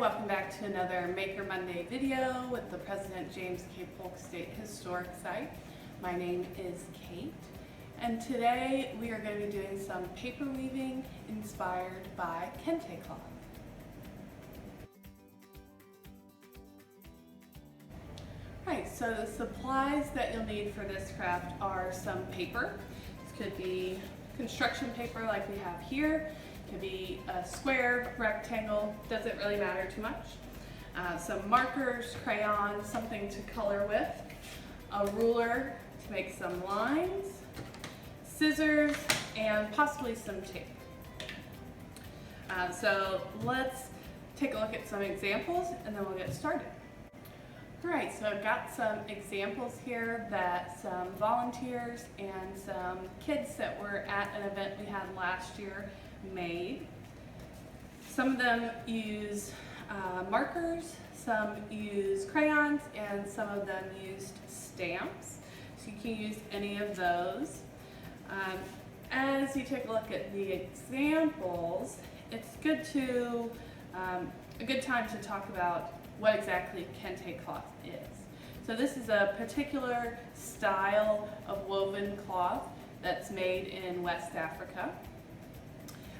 welcome back to another Maker Monday video with the President James K. Polk State Historic Site. My name is Kate, and today we are going to be doing some paper weaving inspired by Kente cloth. Right, so the supplies that you'll need for this craft are some paper. This could be construction paper like we have here. It could be a square, rectangle, doesn't really matter too much. Some markers, crayons, something to color with, a ruler to make some lines, scissors, and possibly some tape. So let's take a look at some examples and then we'll get started. Alright, so I've got some examples here that some volunteers and some kids that were at an event we had last year made. Some of them use markers, some use crayons, and some of them used stamps. So you can use any of those. As you take a look at the examples, it's a good time to talk about what exactly Kente cloth is. So this is a particular style of woven cloth that's made in West Africa.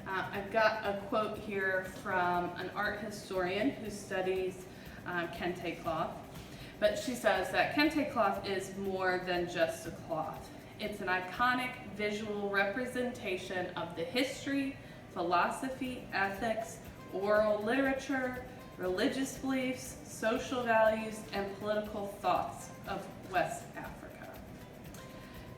I've got a quote here from an art historian who studies Kente cloth, but she says that Kente cloth is more than just a cloth. It's an iconic visual representation of the history, philosophy, ethics, oral literature, religious beliefs, social values, and political thoughts of West Africa.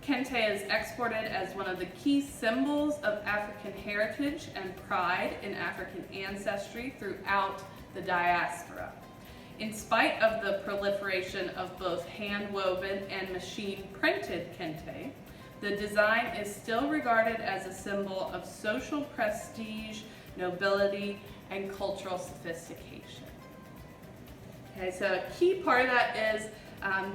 Kente is exported as one of the key symbols of African heritage and pride in African ancestry throughout the diaspora. In spite of the proliferation of both hand-woven and machine-printed Kente, the design is still regarded as a symbol of social prestige, nobility, and cultural sophistication. Okay, so a key part of that is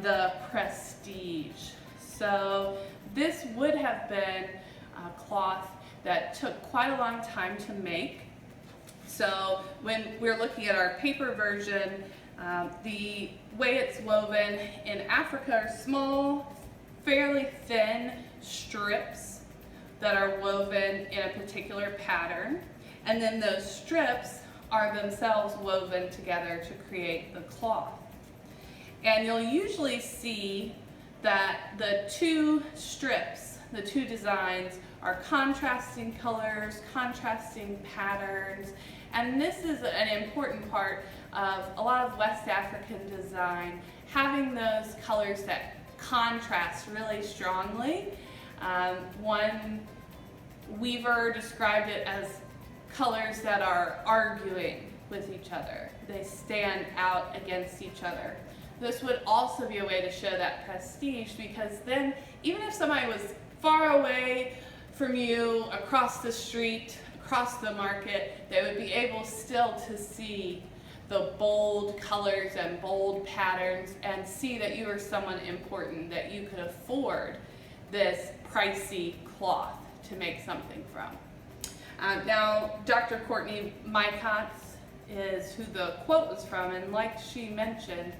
the prestige. So this would have been a cloth that took quite a long time to make. So when we're looking at our paper version, the way it's woven in Africa are small, fairly thin strips that are woven in a particular pattern. And then those strips are themselves woven together to create the cloth. And you'll usually see that the two strips, the two designs, are contrasting colors, contrasting patterns, and this is an important part of a lot of West African design, having those colors that contrast really strongly. One weaver described it as colors that are arguing with each other. They stand out against each other. This would also be a way to show that prestige, because then even if somebody was far away from you, across the street, across the market, they would be able still to see the bold colors and bold patterns and see that you are someone important, that you could afford this pricey cloth to make something from. Now, Dr. Courtney Mycotts is who the quote was from, and like she mentioned,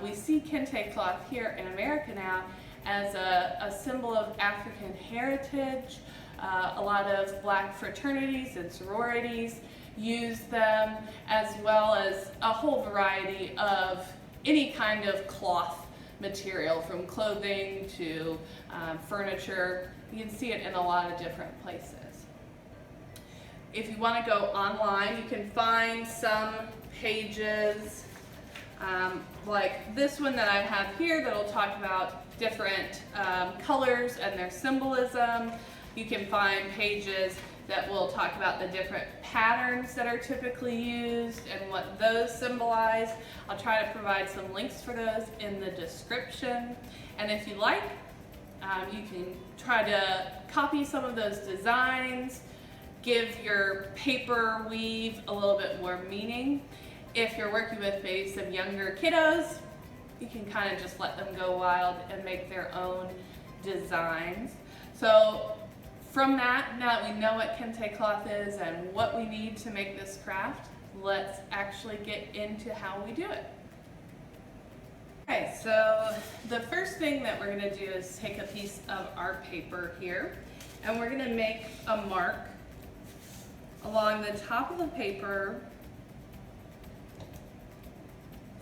we see Kente cloth here in America now as a symbol of African heritage. A lot of black fraternities and sororities use them, as well as a whole variety of any kind of cloth material, from clothing to furniture. You can see it in a lot of different places. If you want to go online, you can find some pages like this one that I have here that will talk about different colors and their symbolism. You can find pages that will talk about the different patterns that are typically used and what those symbolize. I'll try to provide some links for those in the description. And if you like, you can try to copy some of those designs, give your paper weave a little bit more meaning. If you're working with maybe some younger kiddos, you can kind of just let them go wild and make their own designs. So from that, now that we know what Kente cloth is and what we need to make this craft, let's actually get into how we do it. Okay, so the first thing that we're going to do is take a piece of our paper here, and we're going to make a mark along the top of the paper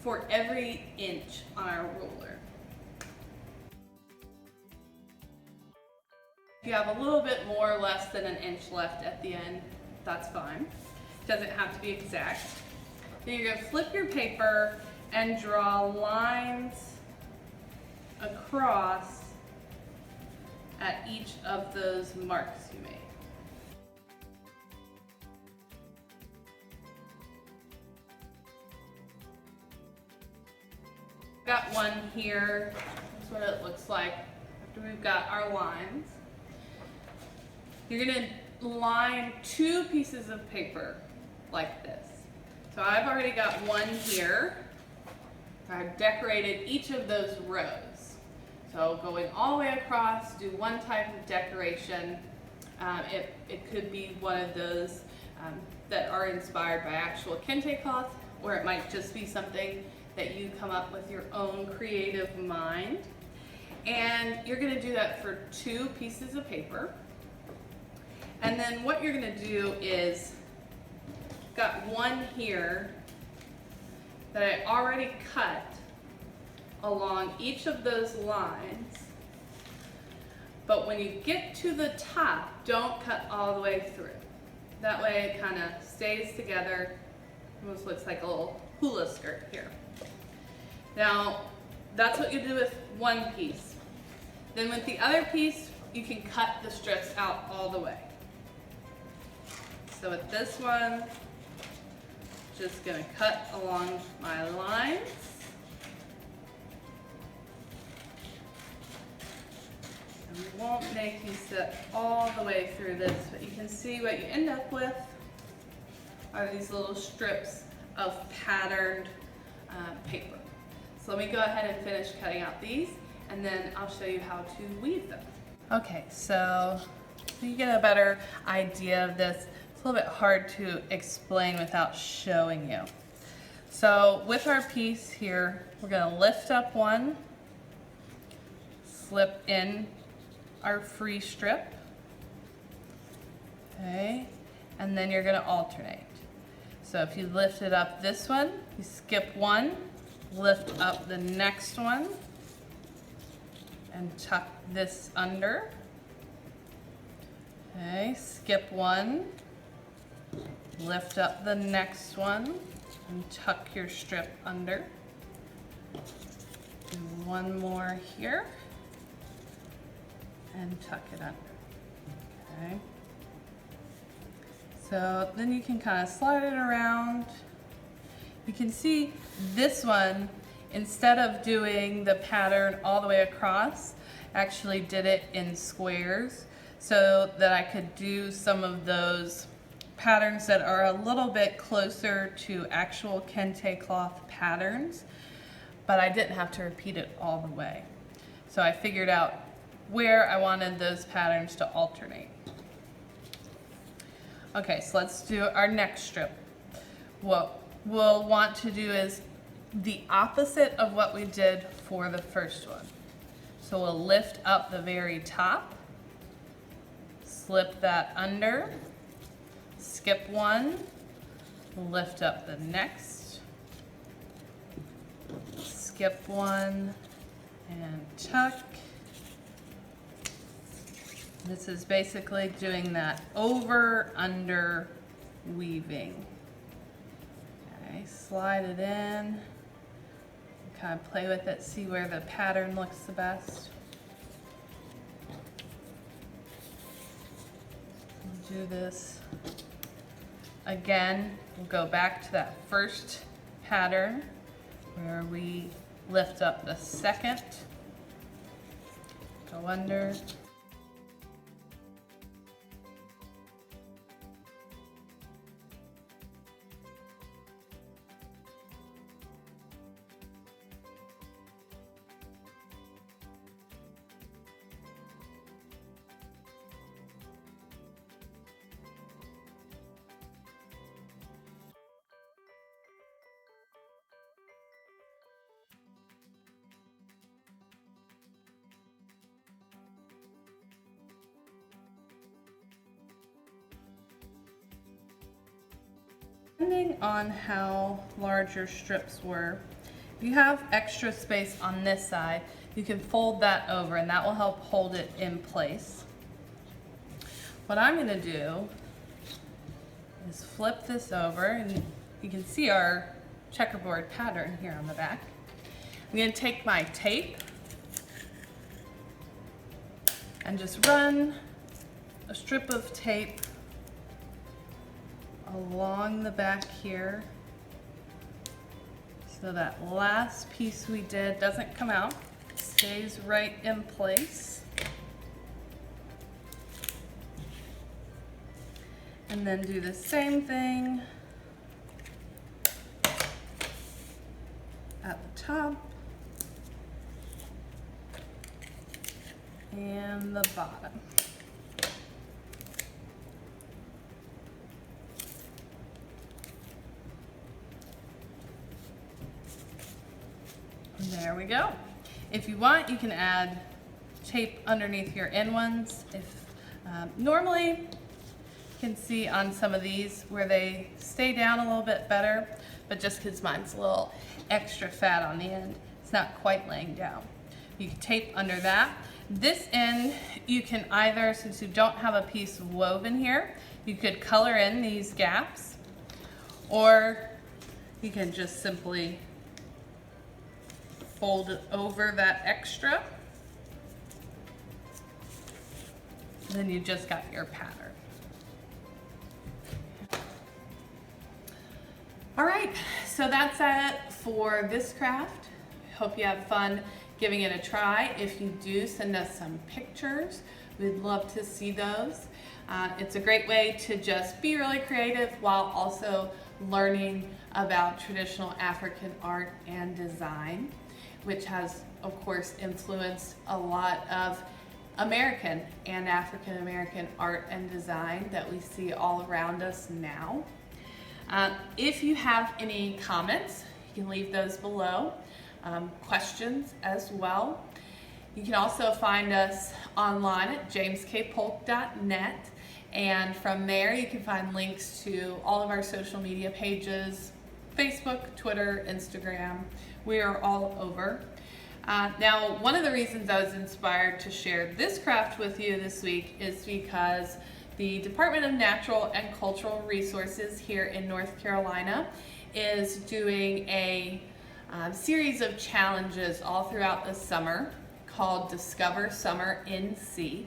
for every inch on our ruler. If you have a little bit more or less than an inch left at the end, that's fine. It doesn't have to be exact. Then you're going to flip your paper and draw lines across at each of those marks you made. Got one here. That's what it looks like after we've got our lines. You're going to line two pieces of paper like this. So I've already got one here. I've decorated each of those rows. So going all the way across, do one type of decoration. It could be one of those that are inspired by actual Kente cloth, or it might just be something that you come up with your own creative mind. And you're going to do that for two pieces of paper. And then what you're going to do is, got one here that I already cut along each of those lines. But when you get to the top, don't cut all the way through. That way it kind of stays together. Almost looks like a little hula skirt here. Now, that's what you do with one piece. Then with the other piece, you can cut the strips out all the way. So with this one, just gonna cut along my lines. And we won't make you sit all the way through this, but you can see what you end up with are these little strips of patterned paper. So let me go ahead and finish cutting out these, and then I'll show you how to weave them. Okay, so you get a better idea of this. It's a little bit hard to explain without showing you. So with our piece here, we're going to lift up one, slip in our free strip, okay, and then you're going to alternate. So if you lifted up this one, you skip one, lift up the next one, and tuck this under. Okay, skip one, lift up the next one, and tuck your strip under. Do one more here, and tuck it under. Okay. So then you can kind of slide it around. You can see this one, instead of doing the pattern all the way across, actually did it in squares so that I could do some of those patterns that are a little bit closer to actual Kente cloth patterns, but I didn't have to repeat it all the way. So I figured out where I wanted those patterns to alternate. Okay, so let's do our next strip. What we'll want to do is the opposite of what we did for the first one. So we'll lift up the very top, slip that under, skip one, lift up the next, skip one, and tuck. This is basically doing that over, under weaving. Okay, slide it in, kind of play with it, see where the pattern looks the best. Do this again. We'll go back to that first pattern where we lift up the second, go under, Depending on how large your strips were, if you have extra space on this side, you can fold that over and that will help hold it in place. What I'm going to do is flip this over, and you can see our checkerboard pattern here on the back. I'm going to take my tape and just run a strip of tape along the back here so that last piece we did doesn't come out, stays right in place. And then do the same thing at the top and the bottom. There we go. If you want, you can add tape underneath your end ones. If normally, you can see on some of these where they stay down a little bit better, but just because mine's a little extra fat on the end, it's not quite laying down. You can tape under that. This end, you can either, since you don't have a piece woven here, you could color in these gaps, or you can just simply fold it over that extra. Then you just got your pattern. All right, so that's it for this craft. Hope you have fun giving it a try. If you do, send us some pictures. We'd love to see those. It's a great way to just be really creative while also learning about traditional African art and design, which has, of course, influenced a lot of American and African American art and design that we see all around us now. If you have any comments, you can leave those below. Questions as well. You can also find us online at jameskpolk.net, and from there you can find links to all of our social media pages, Facebook, Twitter, Instagram. We are all over. Now, one of the reasons I was inspired to share this craft with you this week is because the Department of Natural and Cultural Resources here in North Carolina is doing a series of challenges all throughout the summer called Discover Summer NC.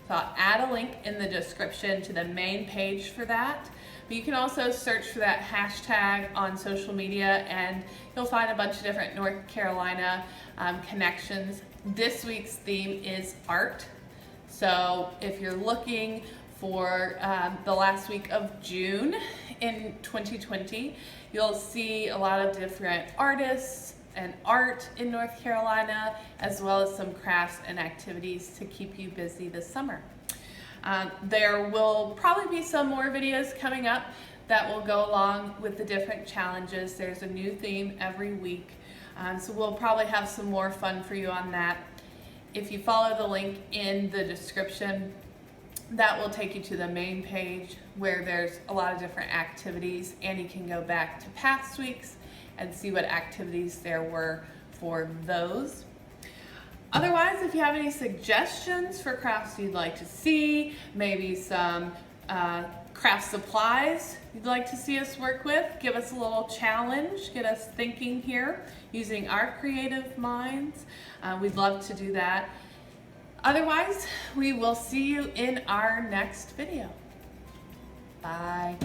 So I'll add a link in the description to the main page for that. But you can also search for that hashtag on social media and you'll find a bunch of different North Carolina connections. This week's theme is art. So if you're looking for the last week of June in 2020, you'll see a lot of different artists and art in North Carolina, as well as some crafts and activities to keep you busy this summer. There will probably be some more videos coming up that will go along with the different challenges. There's a new theme every week, so we'll probably have some more fun for you on that. If you follow the link in the description, that will take you to the main page where there's a lot of different activities, and you can go back to past weeks and see what activities there were for those. Otherwise, if you have any suggestions for crafts you'd like to see, maybe some craft supplies you'd like to see us work with, give us a little challenge, get us thinking here using our creative minds. We'd love to do that. Otherwise, we will see you in our next video. Bye.